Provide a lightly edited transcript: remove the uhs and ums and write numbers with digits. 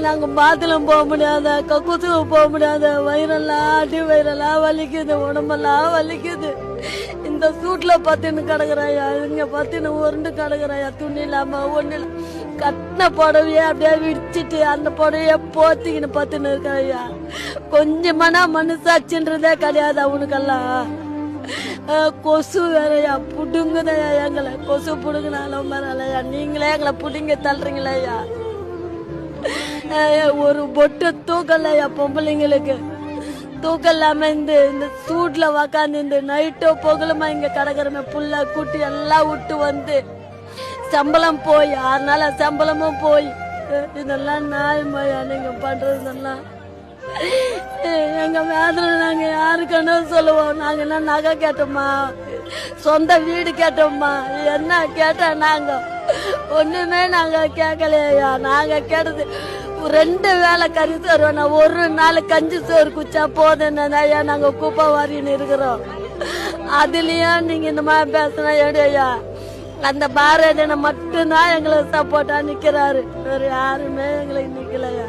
நாங்க பாத்ரூம் போக முடியாத, கக்கூசுக்கு போக முடியாத, வயிறெல்லாம் அடி வயிறெல்லாம் வலிக்குது, உடம்பெல்லாம் வலிக்குது. இந்த சூட்ல பத்தின்னு கிடக்குறாயா, இங்க பத்தின்னு உருண்டு கிடக்குறாயா, துணி இல்லாம ஒண்ணு கட்டின புடவைய அப்படியே விடிச்சிட்டு அந்த புடவைய போத்திக்கின்னு பத்தின்னு இருக்கையா. கொஞ்சமான மனசாட்சின்றதே கிடையாது அவனுக்கெல்லாம். கொசு வேறையா புடுங்குதையா, எங்களை கொசு புடுங்கினாலும் பரவாயில்லையா, நீங்களே எங்களை புடுங்க தள்ளுறீங்களேயா. ஒரு பொட்டு தூக்கலையா பொம்பளைங்களுக்கு, தூக்கம் இல்லாம இந்த சூட்ல உக்காந்து இந்த நைட்டோ பொகலுமா இங்க கிடக்குறமே புள்ள குட்டி எல்லாம் விட்டு வந்து சம்பளம் போய் 6 நாள் சம்பளமும் போய் இதெல்லாம் நியாயமாயா நீங்க பண்றது? இதெல்லாம் எங்க வேதனை நாங்க யாருக்கானோ சொல்லுவோம். நாங்க என்ன நகை கேட்டோமா, சொந்த வீடு கேட்டோமா, என்ன கேட்டா நாங்க ஒண்ணுமே நாங்க கேட்கலையா. நாங்க கேட்டது 2 வேளை கறி சோறு, ஒரு நாள் கஞ்சி சோறு குச்சா போதும் நாங்க குப்பை வாரின்னு இருக்கிறோம். அதுலயும் நீங்க இந்த மாதிரி பேசினா எப்படியா? அந்த பாரதியனை மட்டும்தான் எங்களுக்கு சப்போர்ட்டா நிக்கிறாரு, வேற யாருமே எங்களுக்கு நிக்கலையா.